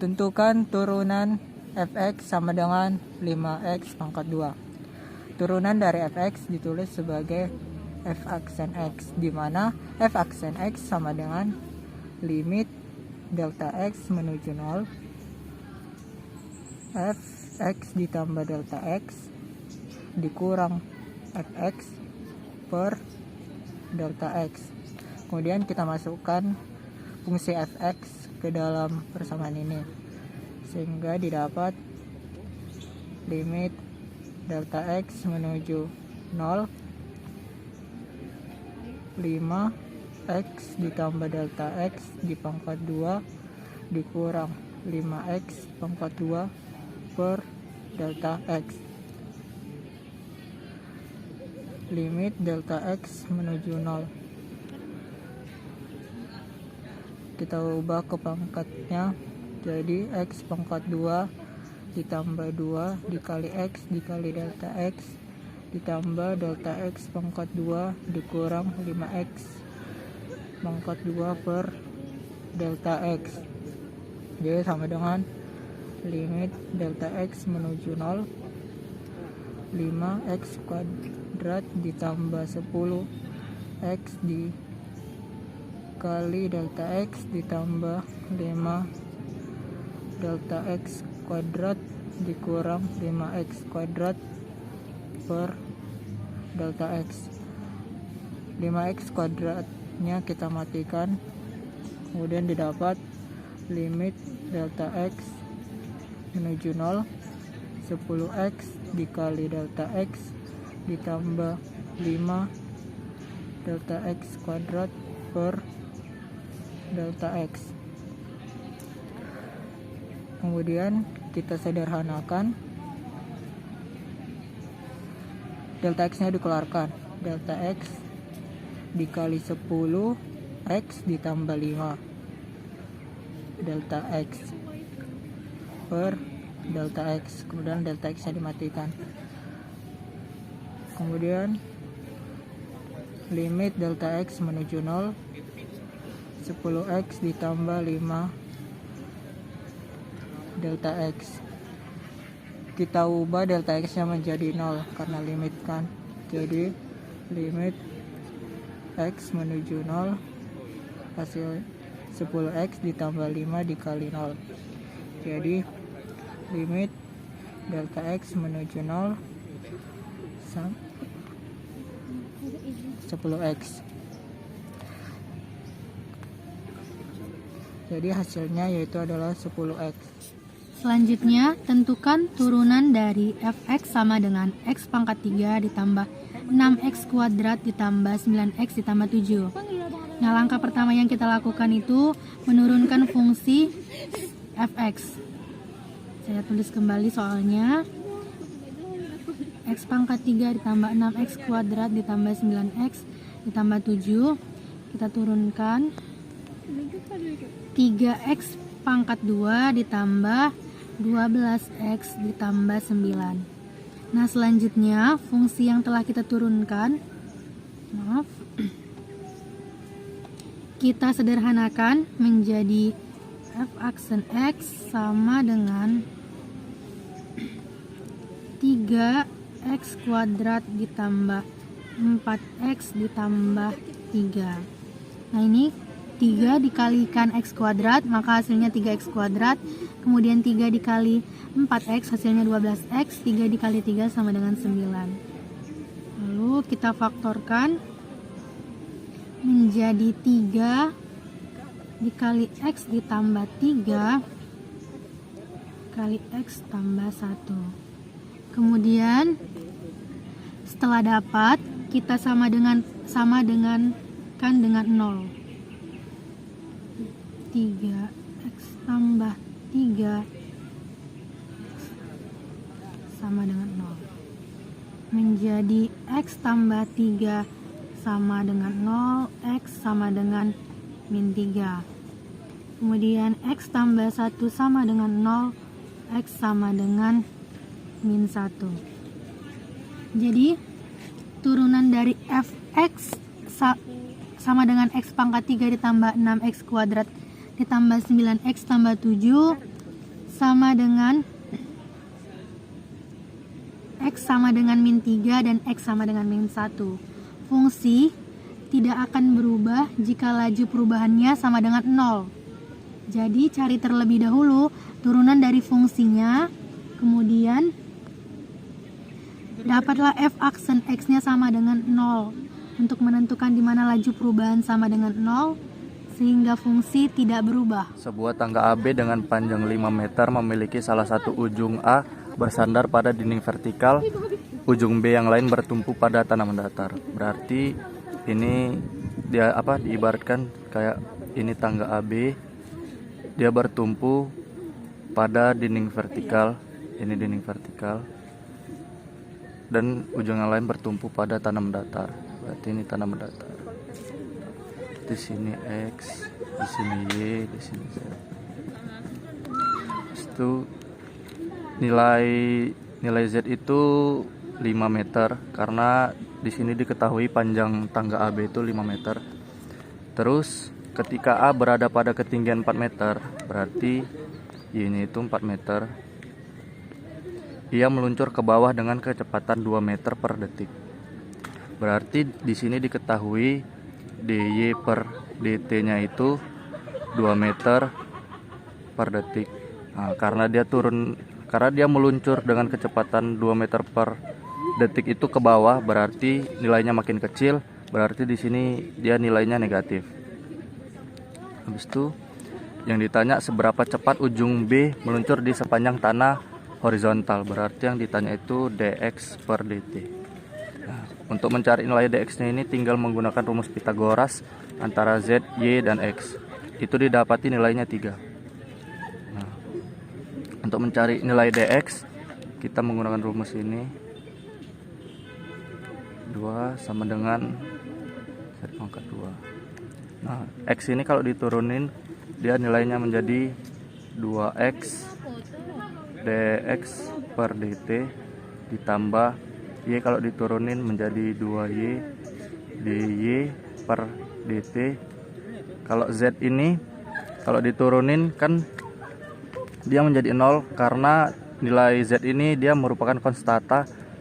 Tentukan turunan fx sama dengan 5x pangkat 2. Turunan dari fx ditulis sebagai f aksen x, di mana f aksen x sama dengan limit delta x menuju 0 fx ditambah delta x dikurang fx per delta x. Kemudian kita masukkan fungsi fx ke dalam persamaan ini, sehingga didapat limit delta x menuju 0 5x ditambah delta x di pangkat 2 dikurang 5x pangkat 2 per delta x. Limit delta x menuju 0. Kita ubah ke pangkatnya, jadi x pangkat 2 ditambah 2 dikali x dikali delta x ditambah delta x pangkat 2 dikurang 5x pangkat 2 per delta x. Jadi sama dengan limit delta x menuju 0 5x kuadrat ditambah 10x dikali delta x ditambah 5 delta x kuadrat dikurang 5x kuadrat per delta x. 5x kuadratnya kita matikan, kemudian didapat limit delta x menuju 0 10x dikali delta x ditambah 5 delta x kuadrat per delta x. Kemudian kita sederhanakan, delta x nya dikeluarkan, delta x dikali 10x ditambah 5 delta x per delta x, kemudian delta x nya dimatikan. Kemudian limit delta x menuju 0 10x ditambah 5 delta x. Kita ubah delta x nya menjadi 0 karena limit kan, jadi limit x menuju 0 hasil 10x ditambah 5 dikali 0, jadi limit delta x menuju 0 10x. Jadi hasilnya yaitu adalah 10x. Selanjutnya, tentukan turunan dari fx sama dengan x pangkat 3 ditambah 6x kuadrat ditambah 9x ditambah 7. Nah, langkah pertama yang kita lakukan itu menurunkan fungsi fx. Saya tulis kembali soalnya. X pangkat 3 ditambah 6x kuadrat ditambah 9x ditambah 7. Kita turunkan 3x pangkat 2 ditambah 12x ditambah 9. Nah, selanjutnya fungsi yang telah kita turunkan, kita sederhanakan menjadi f aksen x sama dengan 3x kuadrat ditambah 4x ditambah 3. Nah, ini 3 dikalikan x kuadrat, maka hasilnya 3x kuadrat. Kemudian 3 dikali 4x, hasilnya 12x. 3 dikali 3 sama dengan 9. Lalu kita faktorkan menjadi 3 dikali x ditambah 3 kali x tambah 1. Kemudian setelah dapat, kita sama dengan 0. 3x tambah 3 sama dengan 0 menjadi x tambah 3 sama dengan 0, x sama dengan min 3. Kemudian x tambah 1 sama dengan 0, x sama dengan min 1. Jadi turunan dari fx sama dengan x pangkat 3 ditambah 6x kuadrat ditambah 9x tambah 7 sama dengan X sama dengan min 3 dan X sama dengan min 1. Fungsi tidak akan berubah jika laju perubahannya sama dengan 0. Jadi cari terlebih dahulu turunan dari fungsinya, kemudian dapatlah f aksen X-nya sama dengan 0 untuk menentukan di mana laju perubahan sama dengan 0 sehingga fungsi tidak berubah. Sebuah tangga AB dengan panjang 5 meter memiliki salah satu ujung A bersandar pada dinding vertikal, ujung B yang lain bertumpu pada tanah mendatar. Berarti ini dia diibaratkan kayak ini tangga AB, dia bertumpu pada dinding vertikal, ini dinding vertikal, dan ujung yang lain bertumpu pada tanah mendatar. Berarti ini tanah mendatar. Di sini X, di sini Y, di sini Z. Itu nilai Z itu 5 meter karena di sini diketahui panjang tangga AB itu 5 meter. Terus ketika A berada pada ketinggian 4 meter, berarti Y-nya itu 4 meter. Ia meluncur ke bawah dengan kecepatan 2 meter per detik. Berarti di sini diketahui dy per dt-nya itu 2 meter per detik. Nah, karena dia meluncur dengan kecepatan 2 meter per detik itu ke bawah, berarti nilainya makin kecil, berarti di sini dia nilainya negatif. Habis itu yang ditanya seberapa cepat ujung B meluncur di sepanjang tanah horizontal, berarti yang ditanya itu dx per dt. Nah, untuk mencari nilai dx-nya ini tinggal menggunakan rumus Pitagoras antara z, y, dan x. Itu didapati nilainya 3. Untuk mencari nilai dx, kita menggunakan rumus ini. 2 sama dengan z pangkat 2. Nah, x ini kalau diturunin, dia nilainya menjadi 2x dx per dt ditambah y kalau diturunin menjadi 2y dy per dt. Kalau z ini kalau diturunin kan dia menjadi 0 karena nilai z ini dia merupakan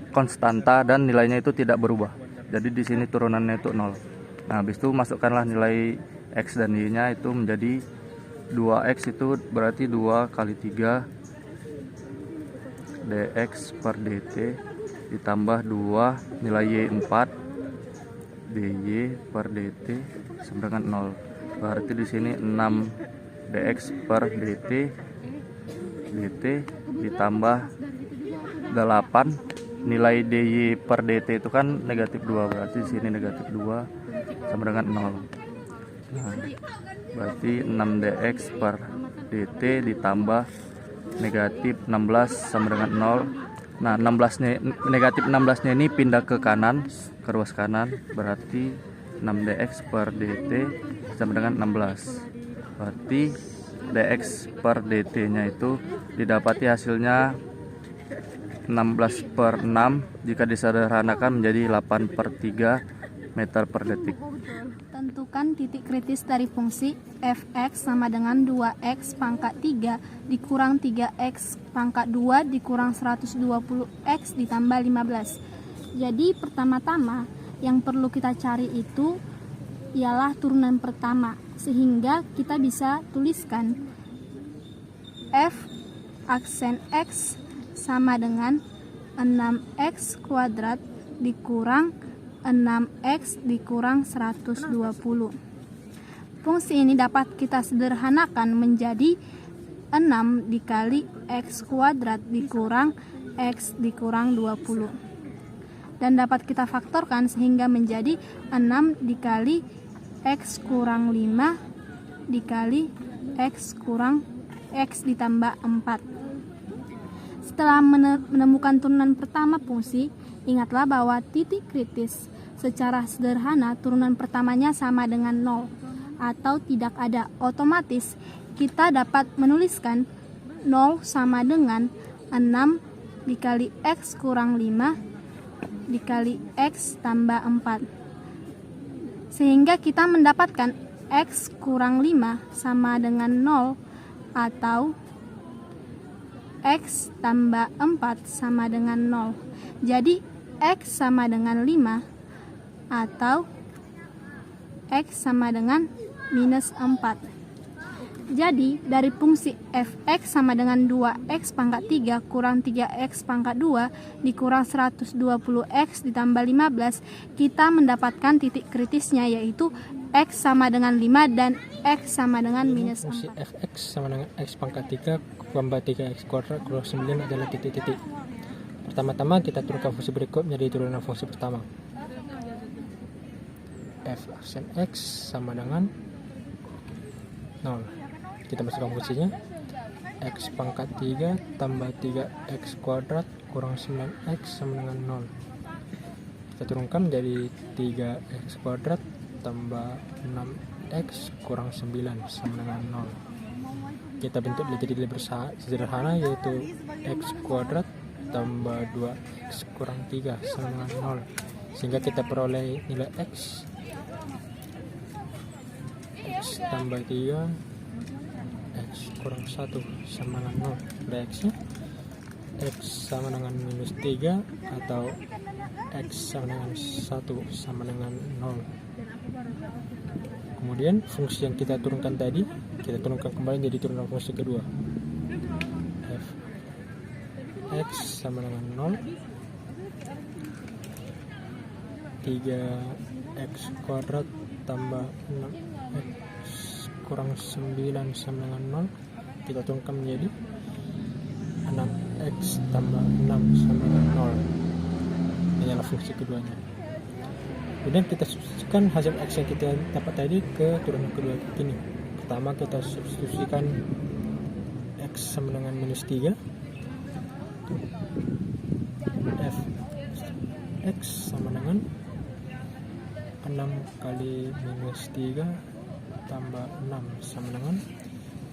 konstanta dan nilainya itu tidak berubah. Jadi di sini turunannya itu 0. Nah, habis itu masukkanlah nilai x dan y-nya itu menjadi 2x itu berarti 2 kali 3 dx per dt ditambah 2 nilai y 4 dy per dt sama dengan 0. Berarti di sini 6 dx per dt ditambah 8 nilai dy per dt itu kan negatif 2, berarti di sini negatif 2 sama dengan 0. Nah, berarti 6 dx per dt ditambah negatif 16 sama dengan 0. Nah, negatif 16-nya ini pindah ke kanan, ke ruas kanan, berarti 6 dx per dt sama dengan 16. Berarti dx per dt-nya itu didapati hasilnya 16 per 6 jika disederhanakan menjadi 8 per 3 meter per detik. Tentukan titik kritis dari fungsi f(x) sama dengan 2x pangkat 3 dikurang 3x pangkat 2 dikurang 120x ditambah 15. Jadi pertama-tama yang perlu kita cari itu ialah turunan pertama, sehingga kita bisa tuliskan f aksen x sama dengan 6x kuadrat dikurang 6x dikurang 120. Fungsi ini dapat kita sederhanakan menjadi 6 dikali x kuadrat dikurang x dikurang 20. Dan dapat kita faktorkan sehingga menjadi 6 dikali x kurang 5 dikali x kurang x ditambah 4. Setelah menemukan turunan pertama fungsi, ingatlah bahwa titik kritis secara sederhana turunan pertamanya sama dengan 0 atau tidak ada. Otomatis kita dapat menuliskan 0 sama dengan 6 dikali x kurang 5 dikali x tambah 4. Sehingga kita mendapatkan x kurang 5 sama dengan 0 atau X tambah 4 sama dengan 0. Jadi X sama dengan 5 atau X sama dengan minus 4. Jadi dari fungsi fx sama dengan 2x pangkat 3 kurang 3x pangkat 2 dikurang 120x ditambah 15, kita mendapatkan titik kritisnya, yaitu x sama dengan 5 dan x sama dengan minus Fungsi 4. fx sama dengan x pangkat 3 tambah 3x kuadrat kurang 9 adalah titik-titik. Pertama-tama kita turunkan fungsi berikut menjadi turunan fungsi pertama. F aksen x sama dengan 0. Kita masukkan fungsinya. X pangkat 3 tambah 3x kuadrat kurang 9x sama dengan 0. Kita turunkan menjadi 3x kuadrat tambah 6x kurang 9 sama dengan 0. Kita bentuk jadi lebih sederhana, yaitu x kuadrat tambah 2x kurang 3 sama dengan 0, sehingga kita peroleh nilai x tambah 3 x kurang 1 sama dengan 0. Pada x nya x sama dengan minus 3 atau x sama dengan 1 sama dengan 0. Kemudian fungsi yang kita turunkan tadi kita turunkan kembali jadi turunan fungsi kedua. F x sama dengan 0, 3x kuadrat tambah 6x kurang 9 sama dengan 0. Kita turunkan menjadi 6x tambah 6 sama dengan 0. Ini adalah fungsi keduanya. Kemudian kita substitusikan hasil x yang kita dapat tadi ke turunan kedua ini. Pertama kita substitusikan x sama dengan minus 3. F x sama dengan 6 kali minus 3 tambah 6 sama dengan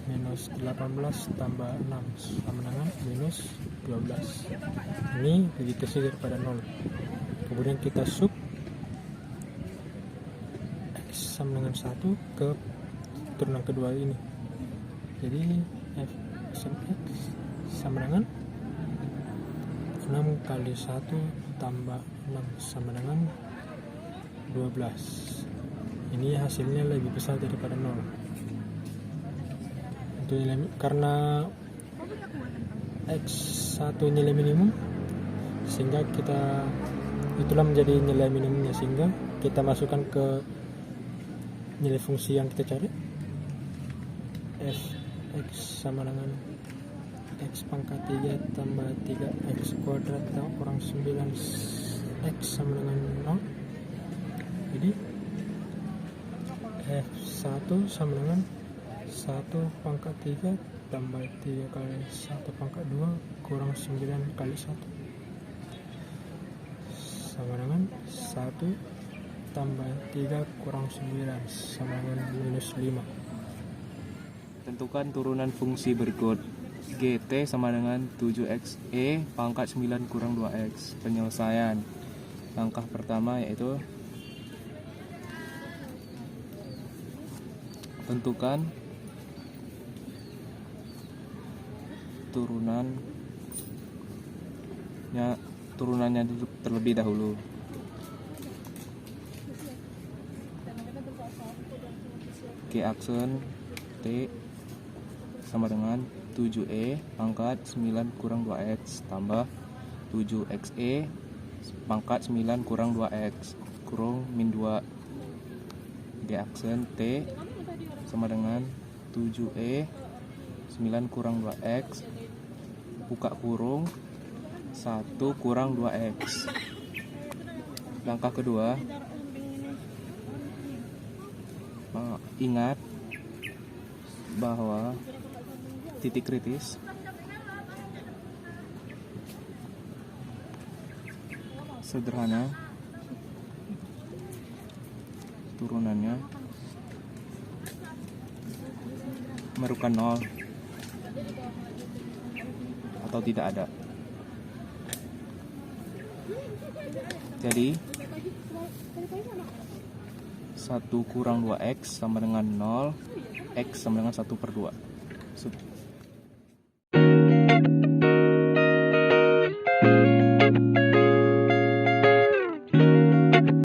minus 18 tambah 6 sama dengan minus 12. Ini begitu saja pada 0. Kemudian kita sub x sama dengan 1 ke turunan kedua ini. Jadi f x sama dengan 6 kali 1 tambah 6 sama dengan 12. Ini hasilnya lebih besar daripada 0. Untuk nilai, karena x1 nilai minimum, sehingga itulah menjadi nilai minimumnya, sehingga kita masukkan ke nilai fungsi yang kita cari. F x sama dengan x pangkat 3 tambah 3x kuadrat kurang 9x sama dengan 0. Jadi F1 sama dengan 1 pangkat 3 tambah 3 kali 1 pangkat 2 kurang 9 kali 1 sama dengan 1 tambah 3 kurang 9 sama dengan minus 5. Tentukan turunan fungsi berikut. GT sama dengan 7xe pangkat 9 kurang 2x. Penyelesaian. Langkah pertama yaitu tentukan turunannya terlebih dahulu. G aksen T sama dengan 7e pangkat 9 kurang 2x tambah 7xe pangkat 9 kurang 2x kurang min 2. G aksen T sama dengan 7e 9 kurang 2x buka kurung 1 kurang 2x. Langkah kedua, ingat bahwa titik kritis sederhana turunannya merupakan 0 atau tidak ada. Jadi 1 kurang 2x sama dengan 0, x sama dengan 1/2.